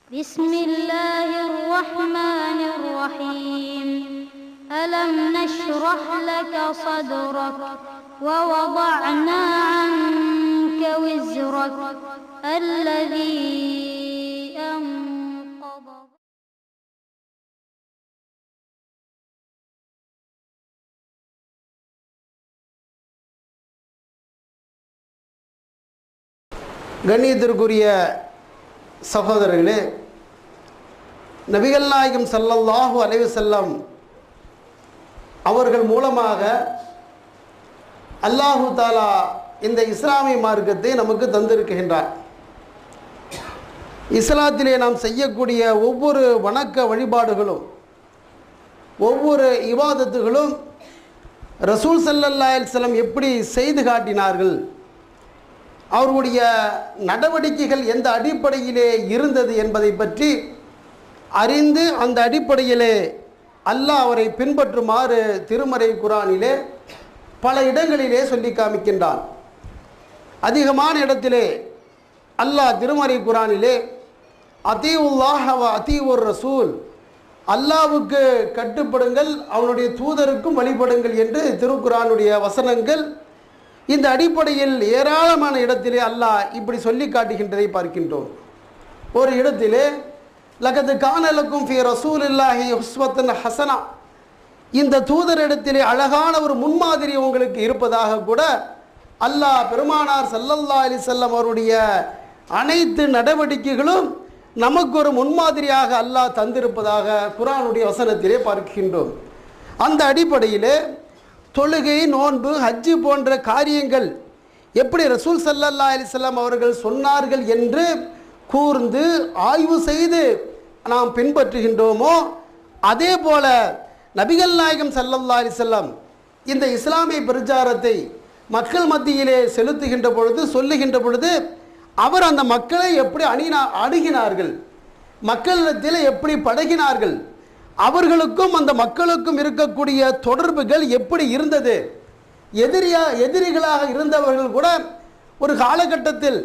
بسم الله الرحمن الرحيم ألم نشرح لك صدرك ووضعنا عنك وزرك الذي أنقض. கண்ணியத்திற்குரிய சகோதரர்களே, நபிகள் நாயகம் ஸல்லல்லாஹு அலைஹி வஸல்லம் அவர்கள் மூலமாக அல்லாஹு தாலா இந்த இஸ்லாமிய மார்க்கத்தை நமக்கு தந்திருக்கின்றார். இஸ்லாத்திலே நாம் செய்யக்கூடிய ஒவ்வொரு வணக்க வழிபாடுகளும் ஒவ்வொரு இபாதத்துகளும் ரசூல் ஸல்லல்லாஹு அலைஹி வஸல்லம் எப்படி செய்து காட்டினார்கள், அவர்களுடைய நடவடிக்கைகள் எந்த அடிப்படையிலே இருந்தது என்பதை பற்றி அறிந்து அந்த அடிப்படையிலே அல்லாஹ் அவரை பின்பற்றுமாறு திருமறை குர்ஆனிலே பல இடங்களிலே சொல்லி காமிக்கின்றான். அதிகமான இடத்திலே அல்லாஹ் திருமறை குர்ஆனிலே அதீஉல்லாஹ வ அதீஉர் ரசூல், அல்லாஹ்வுக்கு கட்டுப்படுங்கள், அவனுடைய தூதருக்கும் வழிபடுங்கள் என்று திருக்குர்ஆனுடைய வசனங்கள் இந்த அடிப்படையில் ஏராளமான இடத்திலே அல்லாஹ் இப்படி சொல்லி காட்டுகின்றதை பார்க்கின்றோம். ஒரு இடத்திலே லகது கானலக்கும் ஃபி ரசூலில்லாஹி உஸ்வத்துன் ஹசனா, இந்த தூதரிடத்திலே அழகான ஒரு முன்மாதிரி உங்களுக்கு இருப்பதாக கூட அல்லாஹ் பெருமானார் ஸல்லல்லாஹு அலைஹி வஸல்லம் அவருடைய அனைத்து நடவடிக்கைகளும் நமக்கு ஒரு முன்மாதிரியாக அல்லாஹ் தந்திருப்பதாக குர்ஆனுடைய வசனத்திலே பார்க்கின்றோம். அந்த அடிப்படையிலே தொழுகை, நோன்பு, ஹஜ்ஜு போன்ற காரியங்கள் எப்படி ரசூல் ஸல்லல்லாஹு அலைஹி வஸல்லம் அவர்கள் சொன்னார்கள் என்று கூர்ந்து ஆய்வு செய்து நாம் பின்பற்றுகின்றோமோ, அதே போல நபிகள் நாயகம் ஸல்லல்லாஹு அலைஹி வஸல்லம் இந்த இஸ்லாமிய பிரச்சாரத்தை மக்கள் மத்தியிலே செலுத்துகின்ற பொழுது, சொல்லுகின்ற பொழுது அவர் அந்த மக்களை எப்படி அணுகினார்கள், மக்களிடத்தில் எப்படி பழகினார்கள், அவர்களுக்கும் அந்த மக்களுக்கும் இருக்கக்கூடிய தொடர்புகள் எப்படி இருந்தது, எதிரிகளாக இருந்தவர்கள் கூட ஒரு காலகட்டத்தில்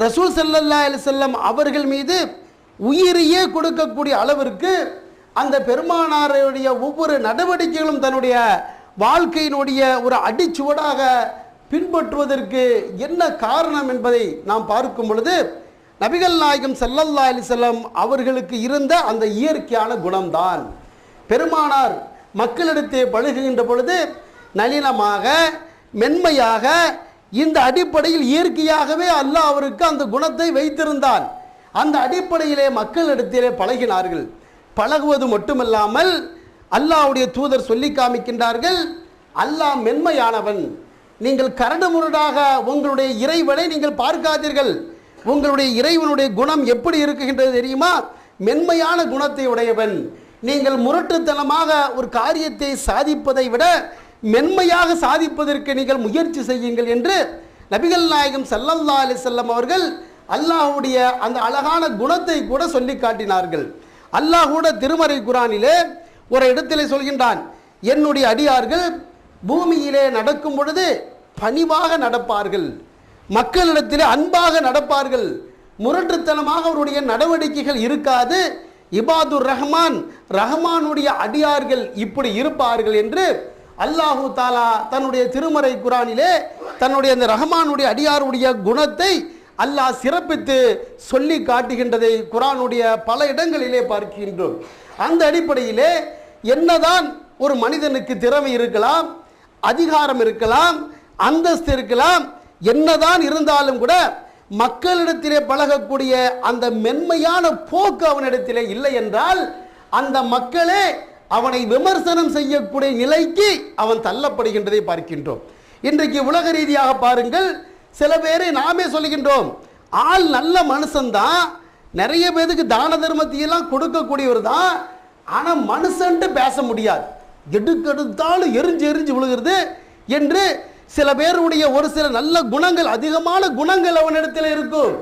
ரசூல் ஸல்லல்லாஹு அலைஹி வஸல்லம் அவர்கள் மீது உயிரையே கொடுக்கக்கூடிய அளவிற்கு அந்த பெருமானாருடைய ஒவ்வொரு நடவடிக்கைகளும் தன்னுடைய வாழ்க்கையினுடைய ஒரு அடிச்சுவடாக பின்பற்றுவதற்கு என்ன காரணம் என்பதை நாம் பார்க்கும் பொழுது நபிகள் நாயகம் ஸல்லல்லாஹு அலைஹி வஸல்லம் அவர்களுக்கு இருந்த அந்த இயற்கையான குணம்தான். பெருமானார் மக்களிடத்தே பழகுகின்ற பொழுது நளினமாக, மென்மையாக, இந்த அடிப்படையில் இயற்கையாகவே அல்லாஹ் அவருக்கு அந்த குணத்தை வைத்திருந்தான். அந்த அடிப்படையிலே மக்களிடத்திலே பழகினார்கள். பழகுவது மட்டுமல்லாமல் அல்லாஹ்வுடைய தூதர் சொல்லி காமிக்கின்றார்கள், அல்லாஹ் மென்மையானவன், நீங்கள் கரடு முரடாக உங்களுடைய இறைவனை நீங்கள் பார்க்காதீர்கள், உங்களுடைய இறைவனுடைய குணம் எப்படி இருக்குகின்றது தெரியுமா, மென்மையான குணத்தை உடையவன், நீங்கள் முரட்டுத்தனமாக ஒரு காரியத்தை சாதிப்பதை விட மென்மையாக சாதிப்பதற்கு நீங்கள் முயற்சி செய்யுங்கள் என்று நபிகள் நாயகம் ஸல்லல்லாஹு அலைஹி வஸல்லம் அவர்கள் அல்லாஹ்வுடைய அந்த அழகான குணத்தை கூட சொல்லி காட்டினார்கள். அல்லாஹ் கூட திருமறை குர்ஆனிலே ஒரு இடத்திலே சொல்கின்றான், என்னுடைய அடியார்கள் பூமியிலே நடக்கும் பொழுது பணிவாக நடப்பார்கள், மக்களிடத்திலே அன்பாக நடப்பார்கள், முரட்டுத்தனமாக அவருடைய நடவடிக்கைகள் இருக்காது, இபாதுர் ரஹ்மான், ரஹ்மானுடைய அடியார்கள் இப்படி இருப்பார்கள் என்று அல்லாஹு தாலா தன்னுடைய திருமறை குர்ஆனிலே தன்னுடைய அந்த ரஹ்மானுடைய அடியாருடைய குணத்தை அல்லாஹ் சிறப்பித்து சொல்லி காட்டுகின்றதை குர்ஆனுடைய பல இடங்களிலே பார்க்கின்றோம். அந்த அடிப்படையிலே என்னதான் ஒரு மனிதனுக்கு திறமை இருக்கலாம், அதிகாரம் இருக்கலாம், அந்தஸ்து இருக்கலாம், என்னதான் இருந்தாலும் கூட மக்களிடத்திலே பழகக்கூடிய அந்த மென்மையான போக்கு அவனிடத்திலே இல்லை என்றால் அந்த மக்களே அவனை விமர்சனம் செய்யக்கூடிய நிலைக்கு அவன் தள்ளப்படுகின்றதை பார்க்கின்றோம். இன்றைக்கு உலக ரீதியாக பாருங்கள், சில பேரை நாமே சொல்லுகின்றோம், ஆள் நல்ல மனுஷன்தான், நிறைய பேருக்கு தான தர்மத்தையெல்லாம் கொடுக்கக்கூடியவர் தான், ஆனால் மனுஷன்ட்டு பேச முடியாது, எடுக்கெடுத்தாலும் எரிஞ்சு எரிஞ்சு விழுகிறது என்று சில பேருடைய ஒரு சில நல்ல குணங்கள், அதிகமான குணங்கள் அவனிடத்தில் இருக்கும்.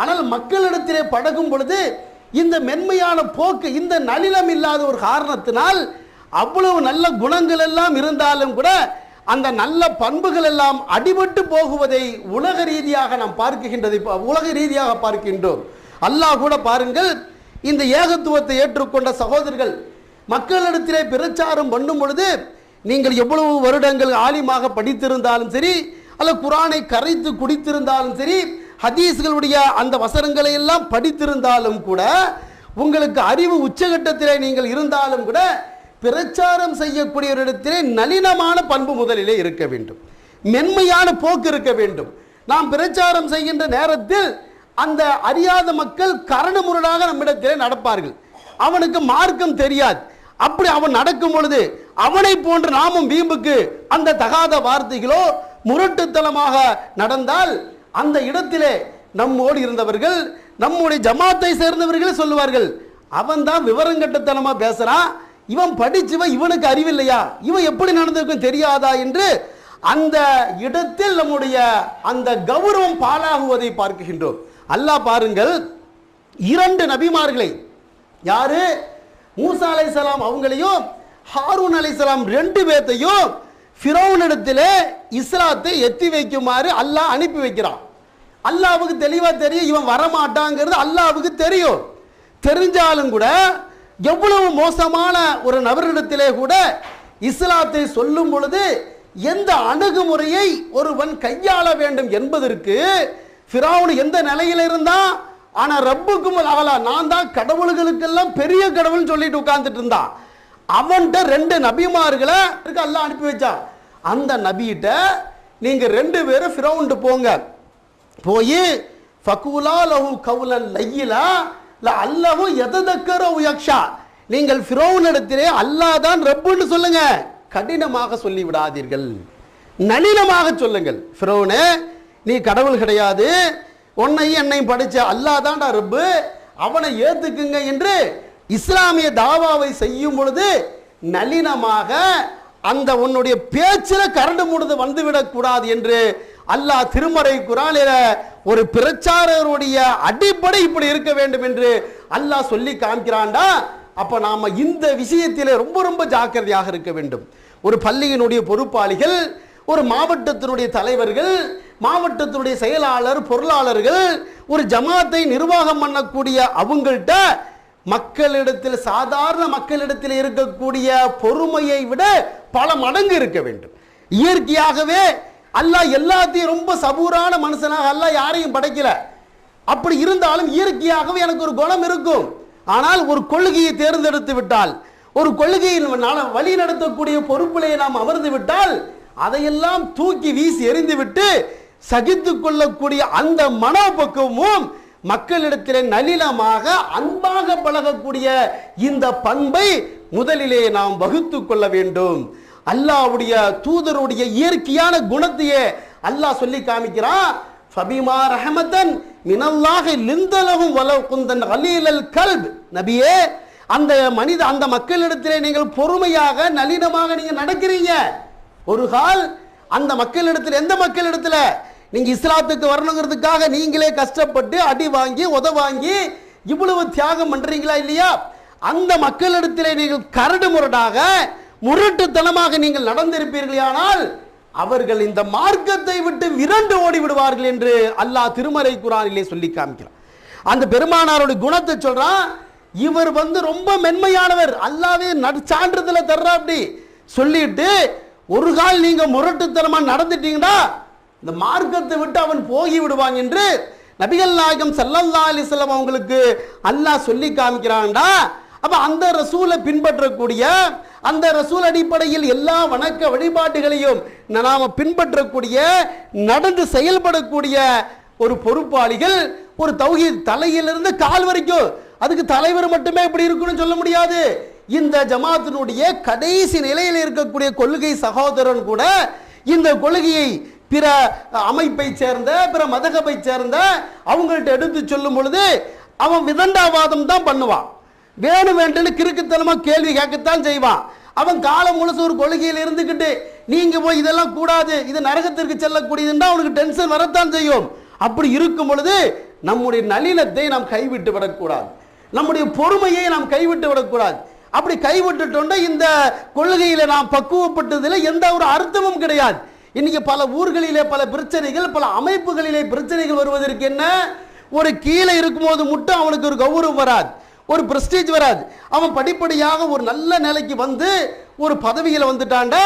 ஆனால் மக்களிடத்திலே பழகும் பொழுது இந்த மென்மையான போக்கு, இந்த நளினம் இல்லாத ஒரு காரணத்தினால் அவ்வளவு நல்ல குணங்கள் எல்லாம் இருந்தாலும் கூட அந்த நல்ல பண்புகள் எல்லாம் அடிபட்டு போகுவதை உலக ரீதியாக நாம் பார்க்கின்றோம். அல்லாஹ் கூட பாருங்கள், இந்த ஏகத்துவத்தை ஏற்றுக்கொண்ட சகோதரர்கள் மக்களிடத்திலே பிரச்சாரம் பண்ணும் பொழுது, நீங்கள் எவ்வளவு வருடங்கள் ஆலிமாக படித்திருந்தாலும் சரி, அல்ல குரானை கரைத்து குடித்திருந்தாலும் சரி, ஹதீஸ்களுடைய அந்த வசனங்களை எல்லாம் படித்திருந்தாலும் கூட, உங்களுக்கு அறிவு உச்சகட்டத்திலே நீங்கள் இருந்தாலும் கூட, பிரச்சாரம் செய்யக்கூடியவரிடத்திலே நளினமான பண்பு முதலிலே இருக்க வேண்டும், மென்மையான போக்கு இருக்க வேண்டும். நாம் பிரச்சாரம் செய்கின்ற நேரத்தில் அந்த அறியாத மக்கள் கரடுமுரடாக நம்மிடத்திலே நடப்பார்கள். அவனுக்கு மார்க்கம் தெரியாது. அப்படி அவன் நடக்கும் பொழுது அவனை போன்ற நாமும் வீம்புக்கு அந்த தகாத வார்த்தைகளோ முரட்டுத்தனமாக நடந்தால், அந்த இடத்திலே நம்மோடு இருந்தவர்கள், நம்முடைய ஜமாத்தை சேர்ந்தவர்கள் சொல்லுவார்கள், அவன் தான் விவரங்கட்டத்தனமா பேசுறான், இவன் படிச்சவன், இவனுக்கு அறிவில்லையா, இவன் எப்படி நடந்திருக்கும் தெரியாதா என்று அந்த இடத்தில் நம்முடைய அந்த கௌரவம் பாழாகுவதை பார்க்கின்றோம். அல்லாஹ் பாருங்கள், 2 நபிமார்களை, யாரு மூசா அலைஹிஸ்ஸலாம் அவங்களையும் ஹாரூன் அலைஹிஸ்ஸலாம் 2 பேர்த்தையும் ஃபிரௌனிடத்திலே இஸ்லாத்தை எத்தி வைக்குமாறு அல்லாஹ் அனுப்பி வைக்கிறான். அல்லாஹ்வுக்கு தெளிவா தெரியும் இவன் வரமாட்டாங்கிறது அல்லாஹ்வுக்கு தெரியும். தெரிஞ்சாலும் கூட எவ்வளவு மோசமான ஒரு நபரிடத்திலே கூட இஸ்லாத்தை சொல்லும் பொழுது எந்த அணுகுமுறையை ஒருவன் கையாள வேண்டும் என்பதற்கு ஃபிரௌன் எந்த நிலையில் இருந்தான், ஆனா ரப்புக்கும் அலா, நான் தான் கடவுள்களுக்கெல்லாம் பெரிய கடவுள்னு சொல்லிட்டு உட்கார்ந்துட்டு இருந்தான். அவன்கிட்ட 2 நபிமார்களை அல்லாஹ் அனுப்பி வச்சான். அந்த நபியிட்ட நீங்க 2 பேரும் ஃபிரௌன்ட்டு போங்க, போய் ஃபகுலா லஹு கௌலன் லையிலா லஅல்லஹு யததக்கரு யக்ஷா, நீங்கள் ஃபிரௌனிடத்திலே அல்லாஹ் தான் ரப்புன்னு சொல்லுங்க, கடினமாக சொல்லி விடாதீர்கள், நளினமாக சொல்லுங்கள். ஃபிரௌனே, நீ கடவுள் கிடையாது, உன்னையும் என்னையும் படிச்ச அல்லாஹ் தான்டா ரப்பு, அவனை ஏத்துக்குங்க என்று இஸ்லாமிய தாவாவை செய்யும் பொழுது நளினமாக அந்த உன்னுடைய பேச்சில் கரண்டு முழுது வந்துவிடக் கூடாது என்று அல்லாஹ் திருமறை குர்ஆனில ஒரு பிரச்சாரருடைய அடிப்படை இப்படி இருக்க வேண்டும் என்று அல்லாஹ் சொல்லி காமிக்கிறான்டா. அப்ப நாம இந்த விஷயத்திலே ரொம்ப ரொம்ப ஜாக்கிரதையாக இருக்க வேண்டும். ஒரு பள்ளியினுடைய பொறுப்பாளிகள், ஒரு மாவட்டத்தினுடைய தலைவர்கள், மாவட்டத்தினுடைய செயலாளர், பொருளாளர்கள், ஒரு ஜமாத்தை நிர்வாகம் பண்ணக்கூடிய அவங்கள்ட்ட மக்களிடத்தில், சாதாரண மக்களிடத்தில் இருக்கக்கூடிய பொறுமையை விட பல மடங்கு இருக்க வேண்டும். இயற்கையாகவே அல்லாஹ் எல்லாத்தையும் ரொம்ப சபூரான மனுஷனாக அல்லாஹ் யாரையும் படைக்கல. அப்படி இருந்தாலும் இயற்கையாகவே எனக்கு ஒரு குணம் இருக்கும். ஆனால் ஒரு கொள்கையை தேர்ந்தெடுத்து விட்டால், ஒரு கொள்கையின் வழி நடத்தக்கூடிய பொறுப்பிலே நாம் அமர்ந்து விட்டால், அதையெல்லாம் தூக்கி வீசி எறிந்து விட்டு சகித்து கொள்ளக்கூடிய அந்த மனோபக்குவமும் மக்களிடத்திலே நளினமாக அன்பாக பழகக்கூடிய இந்த பண்பை முதலிலே நாம் வகுத்து கொள்ள வேண்டும். அல்லாஹ்வுடைய தூதருடைய இயற்கையான குணத்தையே அல்லாஹ் சொல்லி காமிக்கிறான். ஃபபிமா ரஹமத்தன் மினல்லாஹி லிந்தலஹும் வலவ் குந்தன் கலீலல் கல்ப், நபியே, அந்த அந்த மக்களிடத்திலே நீங்கள் பொறுமையாக நளினமாக நீங்க நடக்கிறீங்க. ஒரு கால் அந்த மக்களிடத்தில், எந்த மக்களிடத்துல நீங்க இஸ்லாத்துக்கு வரணுங்கிறதுக்காக நீங்களே கஷ்டப்பட்டு அடி வாங்கி உத வாங்கி இவ்வளவு தியாகம் பண்றீங்களா இல்லையா, அந்த மக்களிடத்திலே நீங்கள் கரடு முரடாக முரட்டுத்தனமாக நீங்கள் நடந்திருப்பீர்களானால் அவர்கள் இந்த மார்க்கத்தை விட்டு விரண்டு ஓடி விடுவார்கள் என்று அல்லாஹ் திருமறை குர்ஆனிலே சொல்லி காமிக்கிறான். அந்த பெருமானாருடைய குணத்தை சொல்றான். இவர் ரொம்ப மென்மையானவர், அல்லாஹ்வே சான்றிதழ தர்றா அப்படி சொல்லிட்டு, ஒரு கால் நீங்க முரட்டுத்தனமா நடந்துட்டீங்கன்னா இந்த மார்க்கத்தை விட்டு அவன் போகி விடுவான் என்று நபிகள் நாயகம் ஸல்லல்லாஹு அலைஹி வஸல்லம் அவங்களுக்கு அல்லாஹ் சொல்லி காமிக்கிறான்டா. அப்ப அந்த ரசூலை பின்பற்றக்கூடிய, அந்த ரசூல் அடிப்படையில் எல்லா வணக்க வழிபாடுகளையும் நாம பின்பற்றக்கூடிய, நடந்து செயல்படக்கூடிய ஒரு பொறுப்பாளிகள், ஒரு தௌஹீத் தலையிலிருந்து கால் வரைக்கும், அதுக்கு தலைவர் மட்டுமே இப்படி இருக்குன்னு சொல்ல முடியாது. இந்த ஜமாத்தினுடைய கடைசி நிலையில் இருக்கக்கூடிய கொள்கை சகோதரன் கூட இந்த கொள்கையை பிற அமைப்பை சேர்ந்த, பிற மதகபை சேர்ந்த அவங்கள்ட்ட எடுத்து சொல்லும் பொழுது அவன் விதண்டாவாதம் தான் பண்ணுவான். வேணும் வேண்டுன்னு கிறுக்குத்தனமா கேள்வி கேட்கத்தான் செய்வான். அவன் காலம் முழுசு ஒரு கொள்கையில் இருந்துக்கிட்டு நீங்க போய் இதெல்லாம் கூடாது, இது நரகத்திற்கு செல்லக்கூடியதுன்னா அவனுக்கு டென்ஷன் வரத்தான் செய்யும். அப்படி இருக்கும் பொழுது நம்முடைய நளினத்தை நாம் கைவிட்டு விடக்கூடாது, நம்முடைய பொறுமையை நாம் கைவிட்டு விடக்கூடாது. அப்படி கைவிட்டுட்டோம்னா இந்த கொள்கையில நாம் பக்குவப்பட்டதில் எந்த ஒரு அர்த்தமும் கிடையாது. இன்னைக்கு பல ஊர்களிலே பல பிரச்சனைகள், பல அமைப்புகளிலே பிரச்சனைகள் வருவதற்கு என்ன, ஒரு கீழே இருக்கும்போது மட்டும் அவனுக்கு ஒரு கௌரவம் வராது, ஒரு பிரஸ்டீஜ் வராது. அவன் படிப்படியாக ஒரு நல்ல நிலைக்கு வந்து ஒரு பதவியில் வந்துட்டான்டா,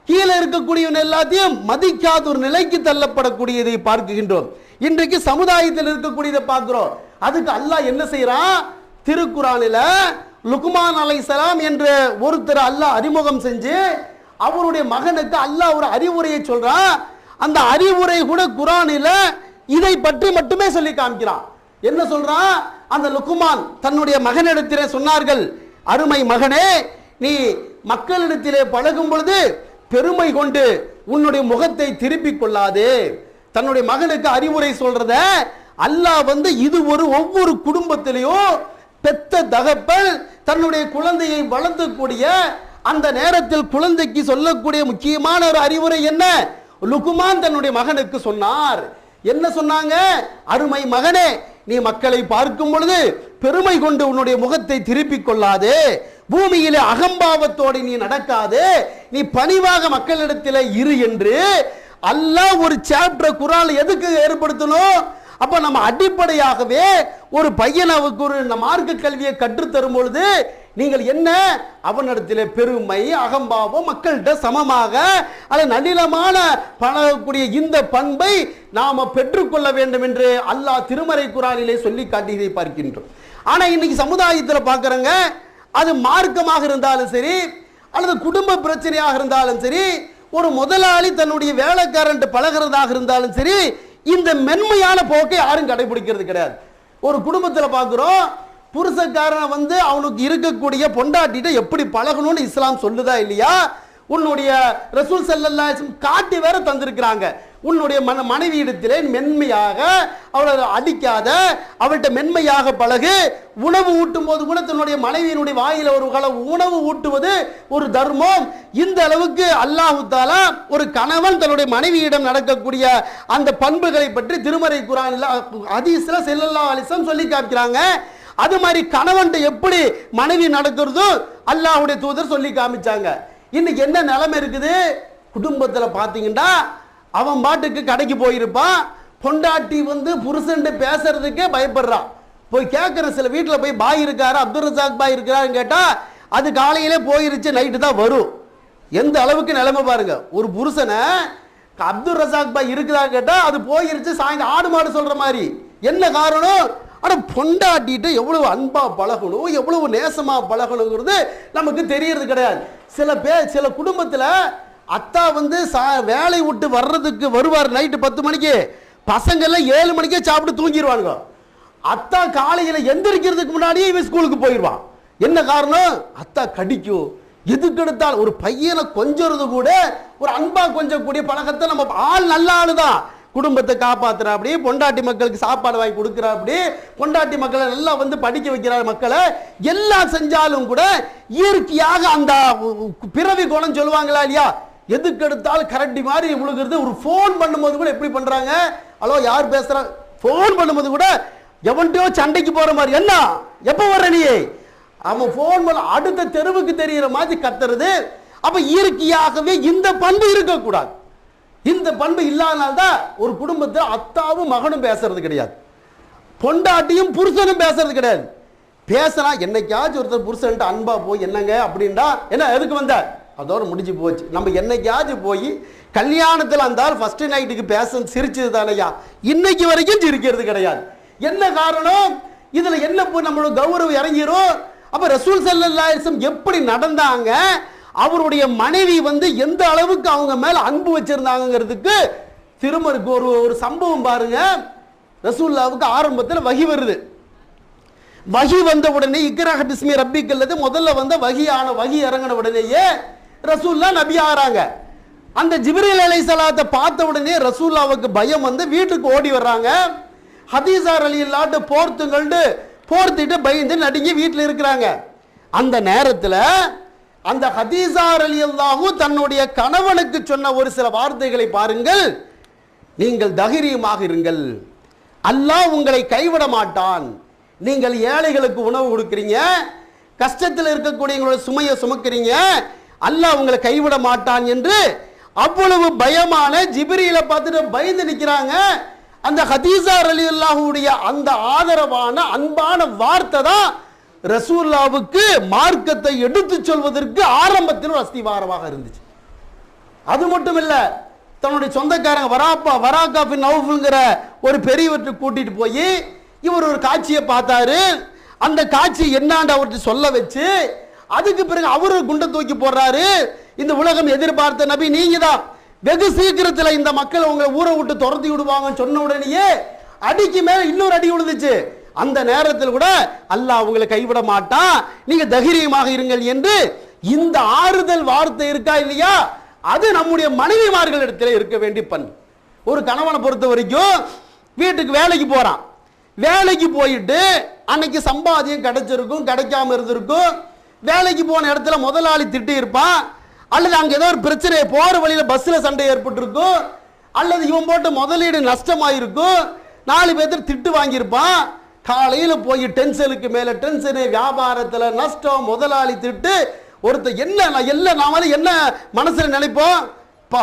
கீழே இருக்கக்கூடியவன் எல்லாத்தையும் மதிக்காத ஒரு நிலைக்கு தள்ளப்படக்கூடியதை பார்க்கின்றோம். இன்றைக்கு சமுதாயத்தில் இருக்கக்கூடியதை பார்க்கிறோம். அதுக்கு அல்லாஹ் என்ன செய்யறான்? திருக்குரானில் லுக்மான் அலைஹிஸ்ஸலாம் என்ற ஒருத்தர் அல்லாஹ் அறிமுகம் செஞ்சு அவருடைய மகனுக்கு அல்லாஹ் ஒரு அறிவுரையை சொல்றான். அந்த அறிவுரை கூட குரானில் இதை பற்றி மட்டுமே சொல்லி காமிக்கிறான். என்ன சொல்றான்? அந்த லுக்மான் தன்னுடைய மகனிடத்திலே சொன்னார்கள், அருமை மகனே, நீ மக்களிடத்திலே பழகும் பொழுது பெருமை கொண்டு உன்னுடைய முகத்தை திருப்பிக் கொள்ளாதே. தன்னுடைய மகனுக்கு அறிவுரை சொல்றத அல்லாஹ் இது ஒவ்வொரு குடும்பத்திலேயும் பெத்த தகப்பன் தன்னுடைய குழந்தையை வளர்த்தக்கூடிய அந்த நேரத்தில் குழந்தைக்கு சொல்லக்கூடிய முக்கியமான ஒரு அறிவுரை என்ன? லுக்மான் தன்னுடைய மகனுக்கு சொன்னார். என்ன சொன்னாங்க? அருமை மகனே, நீ மக்களை பார்க்கும் பொழுது பெருமை கொண்டு உன்னுடைய முகத்தை திருப்பிக் கொள்ளாதே, பூமியிலே அகம்பாவத்தோடு நீ நடக்காதே, நீ பணிவாக மக்களிடத்தில் இரு என்று அல்லாஹ் ஒரு சாப்டர் குர்ஆன்ல எதுக்கு ஏற்படுத்தணும்? அப்ப நம்ம அடிப்படையாகவே ஒரு பையனுக்கு ஒரு மார்க்க கல்வியை கற்றுத்தரும் பொழுது நீங்கள் என்ன அவனிடத்தில் பெருமை அகம்பாவம் மக்கள்கிட்ட சமமாக அதை நளினமான பழகக்கூடிய இந்த பண்பை நாம பெற்றுக்கொள்ள வேண்டும் என்று அல்லாஹ் திருமறை குர்ஆனிலே சொல்லி காட்டியதை பார்க்கின்றோம். ஆனா இன்னைக்கு சமுதாயத்தில் பார்க்கறங்க, அது மார்க்கமாக இருந்தாலும் சரி அல்லது குடும்ப பிரச்சனையாக இருந்தாலும் சரி, ஒரு முதலாளி தன்னுடைய வேலைக்காரன் பழகிறதாக இருந்தாலும் சரி, இந்த மென்மையான போக்கை யாரும் கடைபிடிக்கிறது கிடையாது. ஒரு குடும்பத்தில் பார்க்கிறோம், புருஷக்காரன் அவனுக்கு இருக்கக்கூடிய பொண்டாட்டிட்ட எப்படி பழகணும்னு இஸ்லாம் சொல்லுதா இல்லையா? உன்னுடைய ரசூல் ஸல்லல்லாஹு அலைஹி வஸல்லம் காட்டி வேற தந்திருக்கிறாங்க. உன்னுடைய மனைவியிடத்திலே மென்மையாக, அவளை அடிக்காத, அவள்கிட்ட மென்மையாக பழகு. உணவு ஊட்டும் போது கூட தன்னுடைய மனைவியினுடைய வாயில ஒரு உணவு ஊட்டுவது ஒரு தர்மம். இந்த அளவுக்கு அல்லாஹ் தஆலா ஒரு கணவன் தன்னுடைய மனைவியிடம் நடக்கக்கூடிய அந்த பண்புகளை பற்றி திருமறை குர்ஆனில் ஹதீஸ்ல ஸல்லல்லாஹு அலைஹி வஸல்லம் சொல்லி காமிக்கிறாங்க. அது மாதிரி கணவன் எப்படி மனைவி நடக்கிறதும் அல்லாஹ்வுடைய தூதர் சொல்லி காமிச்சாங்க. இன்னைக்கு என்ன நிலைமை இருக்குது? குடும்பத்தில் பார்த்தீங்கன்னா அவன் பாட்டுக்கு கடைக்கு போயிருப்பான், பொண்டாட்டி புருஷன் பேசுறதுக்கே பயப்படுறான். போய் கேட்குற சில வீட்டில் போய் பாய் இருக்காரு, அப்துல் ரசாக் பாய் இருக்கிறாருன்னு கேட்டால் அது காலையிலே போயிருச்சு, நைட்டு தான் வரும். எந்த அளவுக்கு நிலைமை பாருங்க. ஒரு புருஷனை அப்துல் ரசாக் பாய் இருக்குதான்னு கேட்டால் அது போயிருச்சு, சாயங்காலம் ஆடு மாடு சொல்ற மாதிரி. என்ன காரணம்? ஆனால் பொண்டாட்டிட்டு எவ்வளவு அன்பா பழகணும், எவ்வளவு நேசமா பழகணுங்கிறது நமக்கு தெரியறது கிடையாது. சில குடும்பத்தில் அத்தா வேலை விட்டு வர்றதுக்கு வருவார் நைட்டு 10 மணிக்கு, பசங்கள்லாம் 7 மணிக்கே சாப்பிட்டு தூங்கிடுவானுங்க. அத்தா காலையில் எந்திரிக்கிறதுக்கு முன்னாடியே இவன் ஸ்கூலுக்கு போயிடுவான். என்ன காரணம்? அத்தா கடிக்கும். எதுக்கு எடுத்தால் ஒரு பையனை கொஞ்சறது கூட ஒரு அன்பா கொஞ்சக்கூடிய பழக்கத்தை நம்ம ஆள் நல்ல ஆளு தான் குடும்பத்தை காப்பாத்துறா, அப்படி பொண்டாட்டி மக்களுக்கு சாப்பாடு வாங்கி கொடுக்குறா, அப்படி பொண்டாட்டி மக்களை நல்லா படிக்க வைக்கிறார், மக்களை எல்லாம் செஞ்சாலும் கூட இயற்கையாக அந்த பிறவி குணம் சொல்லுவாங்களா இல்லையா, எதுக்கு எடுத்தாலும் கரண்டி மாதிரி விழுகிறது. ஒரு ஃபோன் பண்ணும்போது கூட எப்படி பண்றாங்க? ஹலோ யார் பேசுறா? ஃபோன் பண்ணும்போது கூட எவன்டையோ சண்டைக்கு போற மாதிரி, என்ன எப்ப வர்ற நீ, அவன் ஃபோன் பண்ண அடுத்த தெருவுக்கு தெரிகிற மாதிரி கத்துறது. அப்ப இயற்கையாகவே இந்த பண்பு இருக்கக்கூடாது. இந்த பண்பு இல்லாதனால்தான் ஒரு குடும்பத்தில் அத்தாவும் மகனும் பேசுறது கிடையாது, பொண்டாட்டியும் புருஷனும் பேசுறது கிடையாது. பேசினா என்னைக்காச்சும் ஒருத்தர் புருஷன்ட்டு அன்பா போய் என்னங்க அப்படின்டா, என்ன எதுக்கு வந்த, அதோட முடிஞ்சு போச்சு. நம்ம என்னைக்காச்சும் போய் கல்யாணத்தில் அந்த ஃபர்ஸ்ட் நைட்டுக்கு பேச சிரிச்சது தானையா, இன்னைக்கு வரைக்கும் சிரிக்கிறது கிடையாது. என்ன காரணம்? இதுல என்ன நம்மளோட கௌரவம் இறங்கிரும். அப்ப ரசூல் ஸல்லல்லாஹு அலைஹி வஸல்லம் எப்படி நடந்தாங்க, அவருடைய மனைவி எந்த அளவுக்கு அவங்க மேல அன்பு வச்சிருந்தாங்கிறதுக்கு திருமருக்கு ஒரு சம்பவம் பாருங்க. ரசூலுல்லாஹ்வுக்கு ஆரம்பத்தில் வஹி வருது. வஹி வந்த உடனே இக்ரா பிஸ்மி ரப்பிக்கல்லது முதல்ல வஹி இறங்கின உடனேயே ரசூலுல்லாஹ் நபி ஆறாங்க. அந்த ஜிப்ரீல் அலைஹிஸ்ஸலாத்தை பார்த்த உடனே ரசூலுல்லாஹ்வுக்கு பயம் வீட்டுக்கு ஓடி வர்றாங்க. ஹதீஸா ரலியல்லாஹு போர்த்திட்டு பயந்து நடுங்கி வீட்டில் இருக்கிறாங்க. அந்த நேரத்தில் அந்த ஹதீஸா ரலியல்லாஹு தன்னுடைய கணவனுக்கு சொன்ன ஒரு சில வார்த்தைகளை பாருங்கள். நீங்கள் தைரியமாக இருங்கள், அல்லாஹ் உங்களை கைவிட மாட்டான். நீங்கள் ஏழைகளுக்கு உணவு கொடுக்கிறீங்க, கஷ்டத்தில் இருக்கக்கூடியவங்களோட சுமையை சுமக்கிறீங்க, அல்லாஹ் உங்களை கைவிட மாட்டான் என்று அவ்வளவு பயமான ஜிப்ரீலை பார்த்துட்டு பயந்து நிற்கிறாங்க. அந்த ஹதீஸா ரலியல்லாஹுடைய அந்த ஆதரவான அன்பான வார்த்தை தான் ரசூலுல்லாவுக்கு மார்க்கத்தை எடுத்து சொல்வதற்கு ஆரம்பத்தில் ஒரு அஸ்திவாரமாக இருந்துச்சு. அது மட்டும் இல்ல, தன்னுடைய சொந்தக்காரங்க வராக்கா பின் நௌஃபுல்ங்கிற ஒரு பெரியவற்றை கூட்டிட்டு போய் இவர் ஒரு காட்சியை பார்த்தாரு. அந்த காட்சி என்னான்னு அவர்கிட்ட சொல்ல வச்சு, அதுக்கு பிறகு அவரு குண்டை தூக்கி போடுறாரு. இந்த உலகம் எதிர்பார்த்த நபி நீங்க தான், வெகு சீக்கிரத்தில் இந்த மக்கள் உங்களை ஊரை விட்டு துரத்தி விடுவாங்கன்னு சொன்ன உடனேயே அடிக்கு மேல இன்னொரு அடி விழுந்துச்சு. அந்த நேரத்தில் கூட அல்லாஹ் உங்களை கைவிட மாட்டான், நீங்க தைரியமாக இருங்கள் என்று இந்த ஆறுதல் வார்த்தை இருக்கா இல்லையா, அது நம்முடைய மனைவிமார்கள் இடத்துல இருக்க வேண்டிய பண்பு. ஒரு கணவனை பொறுத்த வரைக்கும் வீட்டுக்கு வேலைக்கு போறான், வேலைக்கு போயிட்டு அன்னைக்கு சம்பாதியம் கிடைச்சிருக்கும் கிடைக்காம இருந்திருக்கும். வேலைக்கு போன இடத்துல முதலாளி திட்டி இருப்பான், அல்லது அங்க ஏதோ ஒரு பிரச்சனை போற வழியில பஸ்ல சண்டை ஏற்பட்டு இருக்கும், அல்லது இவன் போட்ட முதலீடு நஷ்டமாயிருக்கும், 4 பேர் திட்டு வாங்கியிருப்பான். காலையில போய் டென்ஷனுக்கு மேல டென்ஷனு, வியாபாரத்துல நஷ்டம், முதலாளி திட்டு. ஒருத்தர் என்ன மனசுல நினைப்போம், பா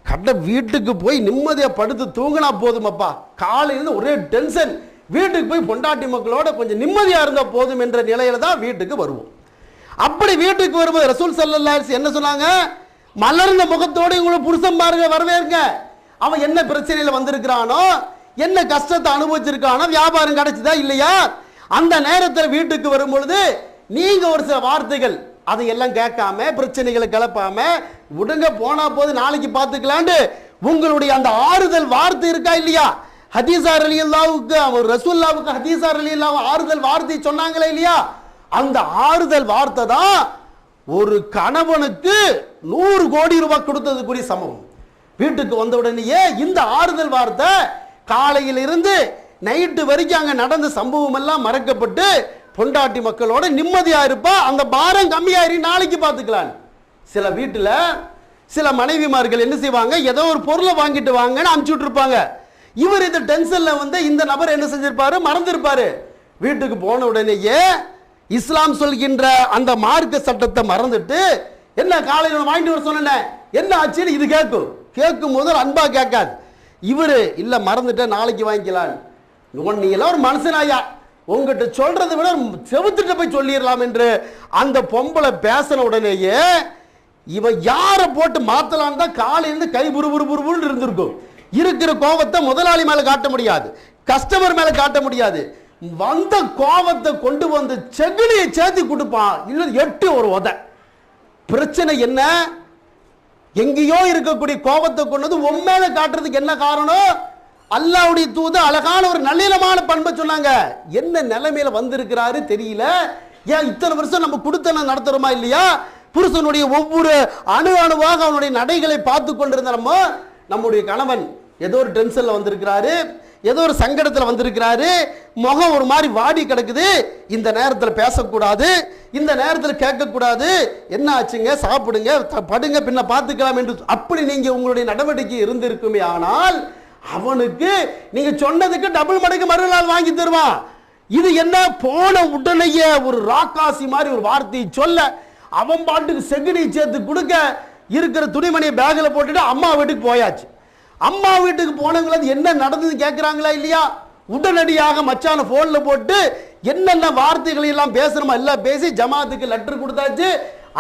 கடை வீட்டுக்கு போய் நிம்மதியா படுத்து தூங்கினா போதுமப்பா, காலையில ஒரே டென்ஷன், வீட்டுக்கு போய் பொண்டாட்டி மக்களோட கொஞ்சம் நிம்மதியா இருந்தா போதும் என்ற நிலையில தான் வீட்டுக்கு வருவோம். அப்படி வீட்டுக்கு வரும்போது ரசூல் ஸல்லல்லாஹு அலைஹி வஸல்லம் என்ன சொன்னாங்க, மலர்ந்த முகத்தோடு உங்களை புருஷன் பாருங்க வரவேற்க. அவன் என்ன பிரச்சனையில வந்திருக்கிறானோ, என்ன கஷ்டத்தை அனுபவிச்சிருக்கானோ, வியாபாரம் கிடைச்சதா இல்லையா, அந்த நேரத்தில் வீட்டுக்கு வரும் பொழுது நீங்க ஒரு சில வார்த்தைகள் அதையெல்லாம் கேட்காம பிரச்சனைகளை கிளப்பாம விடுங்க போனா போது நாளைக்கு பார்த்துக்கலான்னு உங்களுடைய அந்த ஆறுதல் வார்த்தை இருக்கா இல்லையா. ஹதீஸா ரலியல்லாஹுக்கு அவர் ரசூலுல்லாஹ்வுக்கு ஹதீஸா ரலியல்லாஹு ஆறுதல் வார்த்தை சொன்னாங்களே இல்லையா, அந்த ஆறுதல் வார்த்தை தான் ஒரு கணவனுக்கு 100 கோடி ரூபாய் கொடுத்ததுக்குரிய சமம். வீட்டுக்கு வந்த உடனேயே இந்த ஆறுதல் வார்த்தை காலையில் இருந்து நைட்டு வரைக்கும் அங்க நடந்த சம்பவம் எல்லாம் மறக்கப்பட்டு பொண்டாட்டி மக்களோட நிம்மதியா இருப்பா, அந்த பாரம் கம்மியாயிரு நாளைக்கு பார்த்துக்கலாம். சில வீட்டுல சில மனைவிமார்கள் என்ன செய்வாங்க, ஏதோ ஒரு பொருளை வாங்கிட்டு வாங்கன்னு அனுப்பிச்சுட்டு இருப்பாங்க. இவர் இந்த டென்ஷன்ல வந்து இந்த நபர் என்ன செஞ்சிருப்பாரு, மறந்திருப்பாரு. வீட்டுக்கு போன உடனேயே இஸ்லாம் சொல்கின்ற அந்த மார்க்க சட்டத்தை மறந்துட்டு என்ன காலையில் வாங்கிட்டு வர சொன்ன என்ன ஆச்சுன்னு இது கேட்கும் போது அன்பா கேட்காது. இவரு இல்ல மறந்துட்ட நாளைக்கு வாங்கிக்கலாம். நீ எல்லாம் ஒரு மனுஷனாயா, உங்ககிட்ட சொல்றதை விட செவுத்துட்டு போய் சொல்லிடலாம் என்று அந்த பொம்பளை பேசின உடனேயே இவன் யாரை போட்டு மாத்தலாம் தான் காலையிலிருந்து கை புருன்னு இருந்திருக்கும். இருக்கிற கோபத்தை முதலாளி மேல காட்ட முடியாது, கஸ்டமர் மேல காட்ட முடியாது. வந்த கோபத்தை கொண்டு வந்து செகுலியை சேர்த்து கொடுப்பான், இல்ல 8 ஒரு உத. பிரச்சனை என்ன, எங்கேயோ இருக்கக்கூடிய கோபத்தை கொண்டது உண்மையில காட்டுறதுக்கு என்ன காரணம், அல்லாஹ்வுடைய தூது அழகான ஒரு நல்லிலமான பண்பை சொன்னாங்க. என்ன நிலைமையில வந்திருக்கிறாரு தெரியல, ஏன் இத்தனை வருஷம் நம்ம கொடுத்தன நடத்துறோமா இல்லையா, புருஷனுடைய ஒவ்வொரு அணுவாக அவனுடைய நடைகளை பார்த்து கொண்டிருந்த நம்முடைய கணவன் ஏதோ ஒரு டென்ஷன்ல வந்திருக்கிறாரு, ஏதோ ஒரு சங்கடத்தில் வந்திருக்கிறாரு, முகம் ஒரு மாதிரி வாடி கிடக்குது, இந்த நேரத்தில் பேசக்கூடாது, இந்த நேரத்தில் கேட்கக்கூடாது, என்ன ஆச்சுங்க சாப்பிடுங்க படுங்க பின்ன பார்த்துக்கலாம் என்று அப்படி நீங்க உங்களுடைய நடவடிக்கை இருந்திருக்குமே, ஆனால் அவனுக்கு நீங்க சொன்னதுக்கு டபுள் மடங்கு மறுநாள் வாங்கி தருவான். இது என்ன, போன உடனேயே ஒரு ராக்காசி மாதிரி ஒரு வார்த்தையை சொல்ல அவன் பாட்டுக்கு செகுனி சேர்த்து கொடுக்க இருக்கிற துணிமணியை பேக்ல போட்டுட்டு அம்மா வீட்டுக்கு போயாச்சு. அம்மா வீட்டுக்கு போனவங்கள என்ன நடந்தது கேட்கிறாங்களா இல்லையா, உடனடியாக மச்சான போன்ல போட்டு என்னென்ன வார்த்தைகள் எல்லாம் பேசணுமா எல்லாம் பேசி ஜமாத்துக்கு லெட்டர் கொடுத்தாச்சு.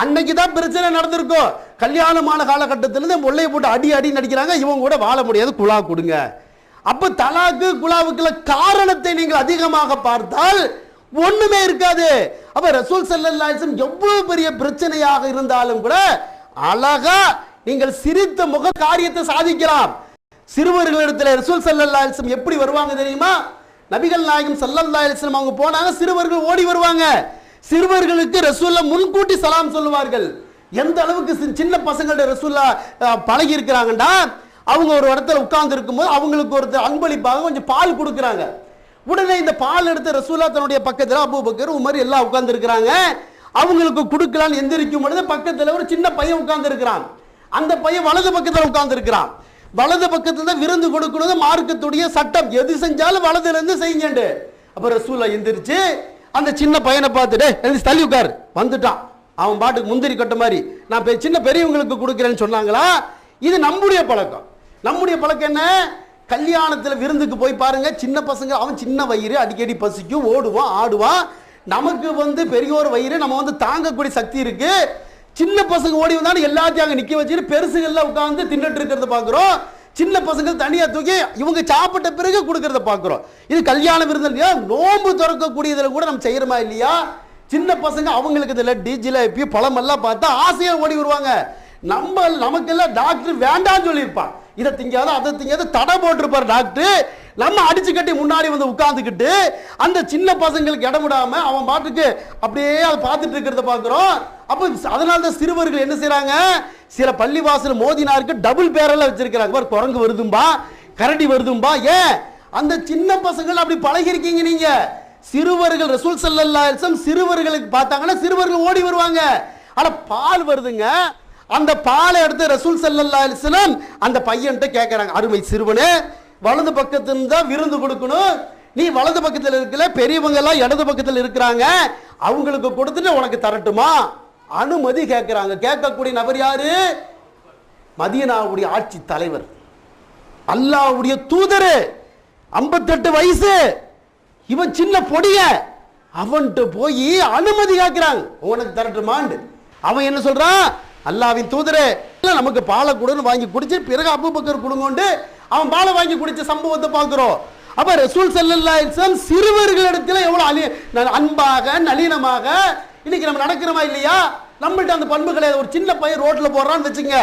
அன்னைக்கு தான் பிரச்சனை நடந்திருக்கும். கல்யாணமான காலகட்டத்திலிருந்து முல்லையை போட்டு அடி நடிக்கிறாங்க, இவங்க கூட வாழ முடியாது, குலா கொடுங்க. அப்ப தலாக்கு குலாவுக்குள்ள காரணத்தை நீங்கள் அதிகமாக பார்த்தால் ஒண்ணுமே இருக்காது. அப்ப ரசூல் ஸல்லல்லாஹு அலைஹி வஸல்லம் எவ்வளவு பெரிய பிரச்சனையாக இருந்தாலும் கூட அழகா நீங்கள் சிரித்த முக காரியத்தை சாதிக்கலாம். சிறுவர்களிடத்தில் ரசூல் ஸல்லல்லாஹு அலைஹி வஸல்லம் எப்படி வருவாங்க தெரியுமா, நபிகள் நாயகம் ஸல்லல்லாஹு அலைஹி வஸல்லம் அவங்க போனாங்க, சிறுவர்கள் ஓடி வருவாங்க. சிறுவர்களுக்கு ரசூல்லா முன்கூட்டி சலாம் சொல்லுவார்கள். எந்த அளவுக்கு சின்ன பசங்கள்ட்ட ரசூல்லா பழகி இருக்கிறாங்கடா, அவங்க ஒரு இடத்துல உட்கார்ந்து இருக்கும்போது அவங்களுக்கு ஒருத்தர் அன்பளிப்பாக கொஞ்சம் பால் கொடுக்குறாங்க. உடனே இந்த பால் எடுத்து ரசூல்லா தன்னுடைய பக்கத்தில் அபூபக்கர் உமர் எல்லாம் உட்கார்ந்து இருக்கிறாங்க. அவங்களுக்கு கொடுக்கலான்னு எந்திரிக்கும் பொழுது பக்கத்தில் ஒரு சின்ன பையன் உட்கார்ந்து இருக்கிறான். அந்த பையன் வலது பக்கத்தில் உட்கார்ந்து இருக்கிறான். வலது பக்கத்துல தான் விருந்து கொடுக்கணும் மார்க்கத்துடைய சட்டம், எது செஞ்சாலும் வலதுல இருந்து செய்யுங்க. அப்ப ரசூல்லா எந்திரிச்சு அந்த சின்ன பையனை பார்த்துட்டு தள்ளி உட்காரு வந்துட்டான். அவன் பாட்டுக்கு முந்திரி கட்ட மாதிரி நான் சின்ன பெரியவங்களுக்கு கொடுக்கிறேன்னு சொன்னாங்களா. இது நம்முடைய பழக்கம். நம்முடைய பழக்கம் என்ன, கல்யாணத்தில் விருந்துக்கு போய் பாருங்க, சின்ன பசங்க அவன் சின்ன வயிறு அடிக்கடி பசிக்கும், ஓடுவான் ஆடுவான். நமக்கு பெரியோர் வயிறு நம்ம தாங்கக்கூடிய சக்தி இருக்கு. சின்ன பசங்க ஓடி வந்தாலும் எல்லாத்தையும் அங்கே நிற்க வச்சுட்டு பெருசுகள்லாம் உட்காந்து தின்னுட்டு இருக்கிறத பார்க்குறோம். சின்ன பசங்க தனியாக தூக்கி இவங்க சாப்பிட்ட பிறகு கொடுக்கறத பார்க்குறோம். இது கல்யாண விருது இல்லையா? நோம்பு திறக்கக்கூடியதில் கூட நம்ம செய்யறோமா இல்லையா? சின்ன பசங்க அவங்களுக்கு இந்த லட்டு ஜிலேபி பழமெல்லாம் பார்த்தா ஆசையாக ஓடி வருவாங்க. நமக்கெல்லாம் டாக்டர் வேண்டாம்னு சொல்லியிருப்பான். இதை திங்காத அதை திங்காத தடை போட்டிருப்பார் டாக்டர். நம்ம அடிச்சு கட்டி முன்னாடி உட்காந்துக்கிட்டு அந்த சின்ன பசங்களுக்கு இடம் விடாம அவன் பாட்டுக்கு அப்படியே அதை பார்த்துட்டு இருக்கிறத பார்க்குறோம். அப்போ அதனால தான் சிறுவர்கள் என்ன செய்யறாங்க, சில பள்ளிவாசல் மோதினாருக்கு டபுள் பேரெல்லாம் வச்சிருக்கிறாங்க. குரங்கு வருதும்பா, கரடி வருதும்பா. ஏன் அந்த சின்ன பசங்கள் அப்படி பழகி இருக்கீங்க நீங்க. சிறுவர்கள் ரசூல் ஸல்லல்லாஹு அலைஹி வஸல்லம் சிறுவர்களுக்கு பார்த்தாங்கன்னா சிறுவர்கள் ஓடி வருவாங்க. ஆனா பால் வருதுங்க, அந்த பாலை எடுத்து ரசூல் ஸல்லல்லாஹு அலைஹி வஸல்லம் அந்த பையன்கிட்ட கேட்கறாங்க, அருமை சிறுவனே, வலது பக்கத்துல தான் விருந்து கொடுக்கணும், நீ வலது பக்கத்தில் இருக்கல, பெரியவங்க எல்லாம் இடது பக்கத்தில் இருக்கிறாங்க, அவங்களுக்கு கொடுத்துட்டு உனக்கு தரட்டுமா? அனுமதி கேட்கிறாங்க. கேட்கக்கூடிய நபர் யாரு? மதீனாவுடைய ஆட்சி தலைவர், அல்லாஹ்வுடைய தூதர், 58 வயசு, இவன் சின்ன பொடிய, அவன்கிட்ட போய் அனுமதி கேட்கிறாங்க, உனக்கு தரட்டுமான்னு. அவன் என்ன சொல்றான், அல்லாஹ்வின் தூதரே, நமக்கு பாலை கொடுன்னு வாங்கி குடிச்சு பிறகு அபூபக்கர் கொடுங்கோண்டு அவன் பாலை வாங்கி குடிச்ச சம்பவத்தை பார்க்கிறோம். அப்ப ரசூல் ஸல்லல்லாஹு அலைஹி வஸல்லம் சிறுவர்களிடத்துல எவ்வளவு அன்பாக நளினமாக இன்னைக்கு நம்ம நடக்கிறோமா இல்லையா? நம்மள்ட்ட அந்த பண்பு கிடையாது. ஒரு சின்ன பையன் ரோட்ல போறான்னு வச்சுங்க,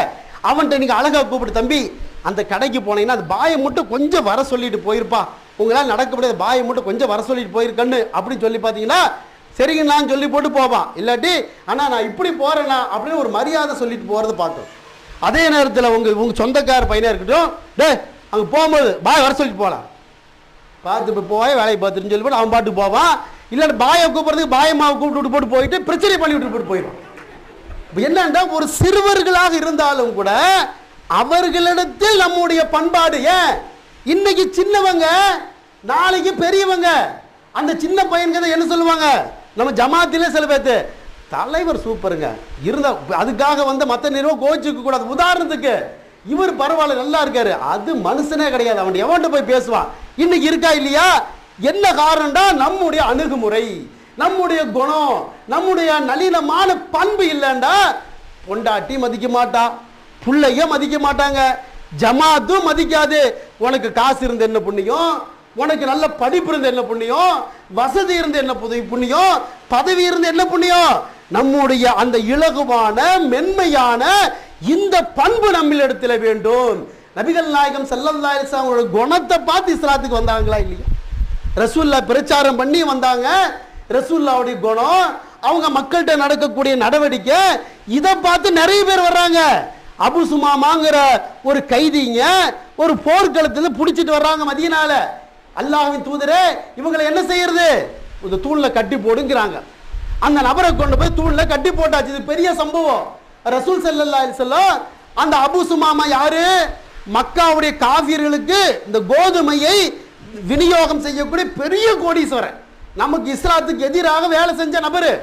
அவன்கிட்ட நீங்க அழகா கூப்பிட்டு, தம்பி அந்த கடைக்கு போனீங்கன்னா அந்த பாயை மட்டும் கொஞ்சம் வர சொல்லிட்டு போயிருப்பா, உங்களால் நடக்க முடியாது, பாயை மட்டும் கொஞ்சம் வர சொல்லிட்டு போயிருக்கன்னு அப்படின்னு சொல்லி பார்த்தீங்கன்னா சரிங்க நான் சொல்லி போட்டு போவான். இல்லாட்டி ஆனால் நான் இப்படி போறேன்னா அப்படின்னு ஒரு மரியாதை சொல்லிட்டு போறது பார்க்கணும். அதே நேரத்தில் உங்க சொந்தக்கார பையனா இருக்கட்டும், டே அங்கே போகும்போது பாய் வர சொல்லிட்டு போகலாம், பார்த்து இப்போ போய் வேலையை பார்த்துன்னு சொல்லி போட்டு அவன் பாட்டு போவான். இல்லாட்டி பாயை கூப்பிட்றதுக்கு பாயம்மாவை கூப்பிட்டு போட்டு போயிட்டு பிரச்சனை பண்ணி விட்டு போட்டு போயிடும். இப்போ என்னன்னா ஒரு சிறுவர்களாக இருந்தாலும் கூட அவர்களிடத்தில் நம்முடைய பண்பாடு. ஏன் இன்னைக்கு சின்னவங்க நாளைக்கு பெரியவங்க. அந்த சின்ன பையன்க என்ன சொல்லுவாங்க, நம்ம ஜமாத்திலே சில பேர்த்து தலைவர் சூப்பருங்க இருந்தா அதுக்காக மற்ற நிறுவனம் கோச்சுக்க கூடாது. உதாரணத்துக்கு இவர் பரவாயில்ல நல்லா இருக்காரு, அது மனுஷனே கிடையாது, அவன் எவன்ட்டு போய் பேசுவான். இன்னைக்கு இருக்கா இல்லையா? என்ன காரணம்டா, நம்முடைய அணுகுமுறை, நம்முடைய குணம், நம்முடைய நளினமான பண்பு இல்லைண்டா பொண்டாட்டி மதிக்க மாட்டா, பிள்ளைய மதிக்க மாட்டாங்க, ஜமாத்தும் மதிக்காது. உனக்கு காசு இருந்து என்ன புண்ணியம், உனக்கு நல்ல படிப்பு இருந்து என்ன புண்ணியம், வசதி இருந்து என்ன புண்ணியம், பதவி இருந்து என்ன புண்ணியம்? நம்முடைய அந்த இலகுவான மென்மையான இந்த பண்பு நம்மிடத்தில் வேண்டும். நபிகள் நாயகம் ஸல்லல்லாஹு அலைஹி வஸல்லம் குணத்தை பார்த்து இஸ்லாத்துக்கு வந்தாங்களா இல்லையா? ரசூல்லா பிரச்சாரம் பண்ணி வந்தாங்க. ரசூல்லாவுடைய குணம், அவங்க மக்கள்கிட்ட நடக்கக்கூடிய நடவடிக்கை, இதை பார்த்து நிறைய பேர் வர்றாங்க. அபு சுமாமாங்கிற ஒரு கைதிங்க ஒரு போர்க்களத்தில் பிடிச்சிட்டு வர்றாங்க மதீனால. அல்லாஹ்வின் தூதரே, இவங்களை என்ன செய்யறது, இந்த தூண்ல கட்டி போடுங்கிறாங்க. அந்த நபரை கொண்டு போய் தூண்ல கட்டி போட்டாச்சு. இது பெரிய சம்பவம். ரசூல் ஸல்லல்லாஹு அலைஹி வஸல்லம் அந்த அபு சுமாமா யாரு, மக்காவுடைய காஃபிர்களுக்கு இந்த கோதுமையை விநியோகம் செய்யக்கூடிய பெரிய கோடீஸ்வரன், நமக்கு இஸ்லாத்துக்கு எதிராக வேலை செஞ்ச நபரு.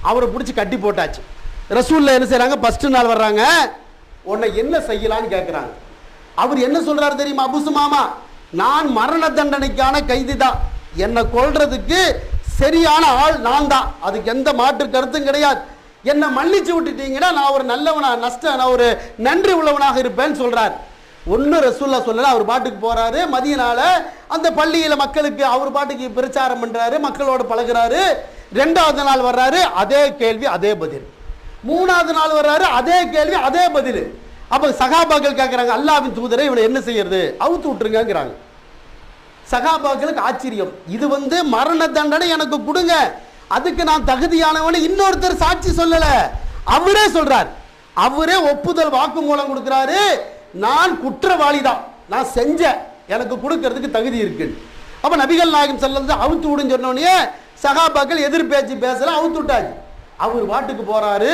அவரை பிடிச்சி கட்டி போட்டாச்சு. ரசூல்ல என்ன செய்யறாங்க, ஃபர்ஸ்ட் நாள் வர்றாங்க, உன்னை என்ன செய்யலான்னு கேட்கிறாங்க. அவர் என்ன சொல்றாரு தெரியுமா, அபு சுமாமா, நான் மரண தண்டனைக்கான கைதி தான், என்னை கொல்றதுக்கு சரியான ஆள் நான் தான், அதுக்கு எந்த மாற்று கருத்தும் கிடையாது, என்னை மன்னிச்சு விட்டுட்டீங்கன்னா நான் ஒரு நல்லவனா நான் ஒரு நன்றி உள்ளவனாக இருப்பேன்னு சொல்றார். ஒன்னு ரசூல்லா சொல்லல, அவர் பாட்டுக்கு போறாரு மதீனால, அந்த பள்ளியில மக்களுக்கு அவர் பாட்டுக்கு பிரச்சாரம் பண்றாரு, மக்களோட பழகுறாரு. 2வது நாள் வர்றாரு, அதே கேள்வி அதே பதில். 3வது நாள் வர்றாரு, அதே கேள்வி அதே பதில். அப்ப சகாபாக்கள் கேட்கிறாங்க, அல்லாஹ்வின் தூதரை இவனை என்ன செய்யறது, அவுத்து விட்டுருங்கிறாங்க. சகாபாக்களுக்கு ஆச்சரியம், இது மரண தண்டனை எனக்கு கொடுங்க, அதுக்கு நான் தகுதியானவனு இன்னொருத்தர் சாட்சி சொல்லல, அவரே சொல்றார், அவரே ஒப்புதல் வாக்கு மூலம் கொடுக்கிறாரு, நான் குற்றவாளி தான், நான் செஞ்ச, எனக்கு கொடுக்கிறதுக்கு தகுதி இருக்கு. அப்ப நபிகள் நாயகம் ஸல்லல்லாஹு அவுத்து விடுன்னு சொன்னோடனே சகாபாக்கள் எதிர் பேச்சு பேசல, அவுத்து விட்டாச்சு. அவர் வாட்டுக்கு போறாரு,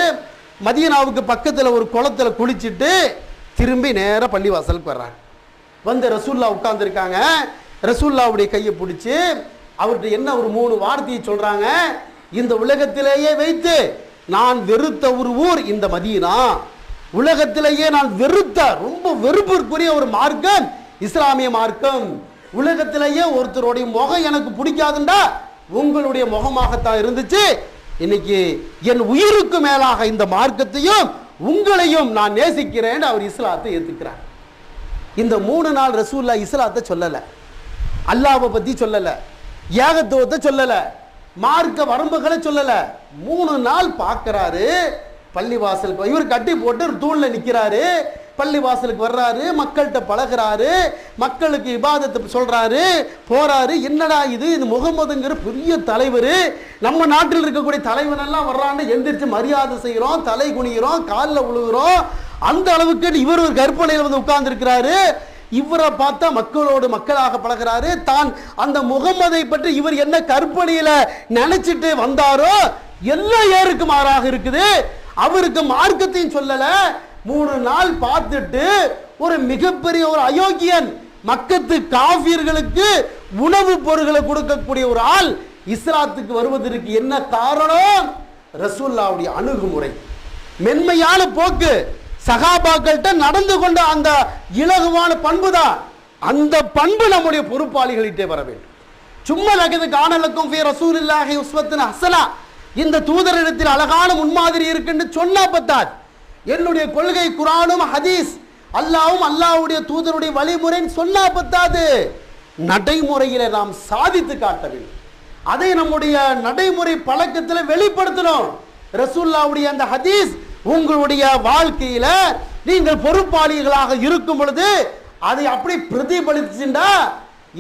மதீனாவுக்கு பக்கத்தில் ஒரு குளத்துல குளிச்சுட்டு திரும்பி நேர பள்ளிவாசலுக்கு வர்றாரு. ரசூல்லா உட்கார்ந்துருக்காங்க. ரசூல்லாவுடைய கையை பிடிச்சி அவர்கிட்ட என்ன ஒரு 3 வார்த்தையை சொல்றாங்க, இந்த உலகத்திலேயே வைத்து நான் வெறுத்த ஒரு ஊர் இந்த மதீனா, உலகத்திலேயே நான் வெறுத்த ரொம்ப வெறுப்பிற்குரிய ஒரு மார்க்கம் இஸ்லாமிய மார்க்கம், உலகத்திலேயே ஒருத்தருடைய முகம் எனக்கு பிடிக்காதுண்டா உங்களுடைய முகமாகத்தான் இருந்துச்சு. இன்னைக்கு என் உயிருக்கு மேலாக இந்த மார்க்கத்தையும் உங்களையும் நான் நேசிக்கிறேன். அவர் இஸ்லாத்தை ஏத்துக்கிறார். இந்த 3 நாள் ரசூல்லா இஸ்லாத்தை சொல்லல, அல்லாஹ்வை பத்தி சொல்லல, ஏகத்துவத்தை சொல்லல, மார்க்க வரம்புகளை சொல்லல. 3 நாள் பார்க்கிறாரு. பள்ளிவாசலுக்கு இவர் கட்டி போட்டு ஒரு தூண்ல நிக்கிறாரு. பள்ளிவாசலுக்கு வர்றாரு, மக்கள்கிட்ட பழகிறாரு, மக்களுக்கு இபாதத்தை சொல்றாரு, போறாரு. என்னடா இது, இந்த முகமதுங்கிற பெரிய தலைவர், நம்ம நாட்டில் இருக்கக்கூடிய தலைவன் எல்லாம் வர்றான்னு எந்திரிச்சு மரியாதை செய்கிறோம், தலை குனிகிறோம், காலில் விழுகிறோம். அந்த அளவுக்கு இவர் ஒரு கற்பனையில் வந்து உட்கார்ந்து இருக்கிறாரு. இவரை பார்த்தா மக்களோடு மக்களாக பழகிறாரு. தான் அந்த முகமதை பற்றி இவர் என்ன கற்பனையில நினைச்சிட்டு வந்தாரோ எல்லாம் ஏருக்கு மாறாக இருக்குது. அவருக்கு மார்க்கத்தையும் சொல்லல. 3 நாள் பார்த்துட்டு ஒரு மிகப்பெரிய ஒரு அயோக்கியன், மக்கத்து காஃபியர்களுக்கு உணவுப் பொருட்களை கொடுக்கக்கூடிய ஒரு ஆள் இஸ்லாத்துக்கு வருவதற்கு என்ன காரணம்? ரசூலுல்லாஹ்வுடைய அணுகுமுறை, மென்மையான போக்கு, சகாபாக்கள்கிட்ட நடந்து கொண்ட அந்த இலகுவான பண்பு தான். அந்த பண்பு நம்முடைய பொறுப்பாளிகளிட்டே வர வேண்டும். சும்மா லகது காணலுக்கும் ஃபீ ரசூலில்லாஹி உஸ்வத்துன் ஹஸனா, இந்த தூதரிடத்தில் அழகான முன்மாதிரி இருக்குன்னு சொன்னா பத்தாது. என்னுடைய கொள்கை குர்ஆனும் ஹதீஸ், அல்லாஹ்வும் அல்லாஹ்வுடைய தூதருடைய வழிமுறைன்னு சொன்னா பத்தாது. நடைமுறையில நாம் சாதித்து காட்ட வேண்டும். அதை நம்முடைய நடைமுறை பழக்கத்தில் வெளிப்படுத்தணும். ரசூலுல்லாஹ்வுடைய அந்த ஹதீஸ் உங்களுடைய வாழ்க்கையில நீங்கள் பொறுப்பாளிகளாக இருக்கும் பொழுது அதை அப்படி பிரதிபலிச்சுண்டா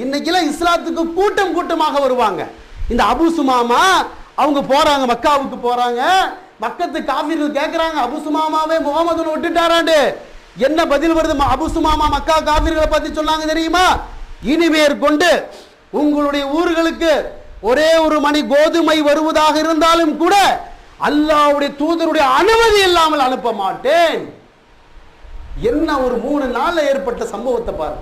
இன்னைக்கெல்லாம் இஸ்லாத்துக்கு கூட்டம் கூட்டமாக வருவாங்க. இந்த அபு சுமாமா அவங்க போறாங்க, மக்காவுக்கு போறாங்க. மக்கத்து காஃபிர்கள் கேட்கிறாங்க, அபு சுமாமாவே முகமதுன்னு விட்டுட்டாராண்டு. என்ன பதில் வருது? அபு சுமாமா மக்கா காஃபிர்களை பத்தி சொன்னாங்க தெரியுமா? இனிமேற்கொண்டு உங்களுடைய ஊர்களுக்கு ஒரே ஒரு மணி கோதுமை வருவதாக இருந்தாலும் கூட அல்லாஹ்வுடைய தூதருடைய அனுமதி இல்லாமல் அனுப்ப மாட்டேன். என்ன ஒரு 3 நாள்ல ஏற்பட்ட சம்பவத்தை பாரு.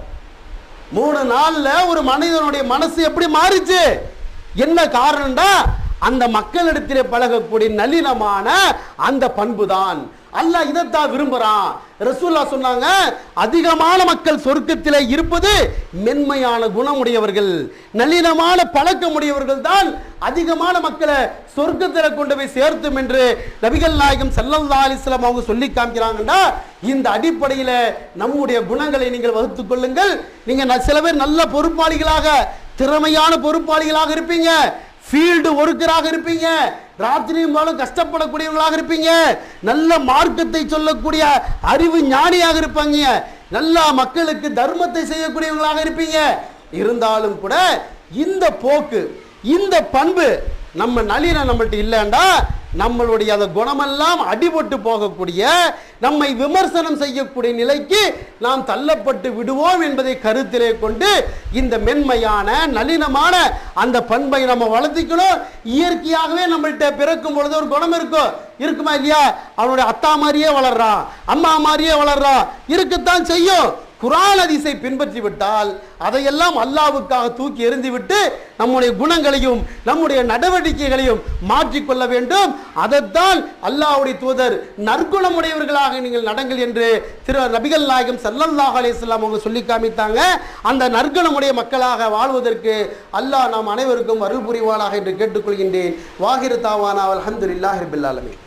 3 நாள்ல ஒரு மனிதனுடைய மனசு எப்படி மாறிச்சு? என்ன காரணம்டா, அந்த மக்களிடத்திலே பழகக்கூடிய நளினமான அந்த பண்பு தான். அல்லாஹ் இதைத்தான் விரும்புறான். ரசூலுல்லாஹ் சொன்னாங்க, அதிகமான மக்கள் சொர்க்கத்திலே இருப்பது மென்மையான குணமுடையவர்கள், நளினமான பழக்கமுடையவர்கள் தான் அதிகமான மக்களை சொர்க்கத்தில் கொண்டு போய் சேர்த்தும் என்று நபிகள் நாயகம் ஸல்லல்லாஹு அலைஹி வஸல்லம் அவங்க சொல்லி காமிக்கிறாங்கன்னா, இந்த அடிப்படையில் நம்முடைய குணங்களை நீங்கள் வகுத்துக் கொள்ளுங்கள். நீங்க சில பேர் நல்ல பொறுப்பாளிகளாக, திறமையான பொறுப்பாளிகளாக இருப்பீங்க, ஃபீல்டு ஒர்க்கராக இருப்பீங்க, ராத்திரியும் போலும் கஷ்டப்படக்கூடியவங்களாக இருப்பீங்க, நல்ல மார்க்கத்தை சொல்லக்கூடிய அறிவு ஞானியாக இருப்பாங்க, நல்ல மக்களுக்கு தர்மத்தை செய்யக்கூடியவங்களாக இருப்பீங்க. இருந்தாலும் கூட இந்த போக்கு, இந்த பண்பு நம்ம நளினம் நம்மள்ட்ட இல்லைண்டா நம்மளுடைய அந்த குணமெல்லாம் அடிபட்டு போகக்கூடிய, நம்மை விமர்சனம் செய்யக்கூடிய நிலைக்கு நாம் தள்ளப்பட்டு விடுவோம் என்பதை கருத்திலே கொண்டு இந்த மென்மையான நளினமான அந்த பண்பை நம்ம வளர்த்திக்கணும். இயற்கையாகவே நம்மள்கிட்ட பிறக்கும் பொழுது ஒரு குணம் இருக்குமா இல்லையா? அவனுடைய அத்தா மாதிரியே வளர்றான், அம்மா மாதிரியே வளர்றான், இருக்கத்தான் செய்யும். குர்ஆன் ஹதீஸை பின்பற்றி விட்டால் அதையெல்லாம் அல்லாஹ்வுக்காக தூக்கி எறிந்துவிட்டு நம்முடைய குணங்களையும் நம்முடைய நடவடிக்கைகளையும் மாற்றிக்கொள்ள வேண்டும். அதைத்தான் அல்லாஹ்வுடைய தூதர் நற்குணமுடையவர்களாக நீங்கள் நடங்கள் என்று நபிகள் நாயகம் ஸல்லல்லாஹு அலைஹி வஸல்லம் அவங்க சொல்லி காமித்தாங்க. அந்த நற்குணமுடைய மக்களாக வாழ்வதற்கு அல்லாஹ் நாம் அனைவருக்கும் அருள் புரிவானாக என்று கேட்டுக்கொள்கின்றேன். வாஹிரு தாவானா அல்ஹம்துலில்லாஹி ரப்பில் ஆலமீன்.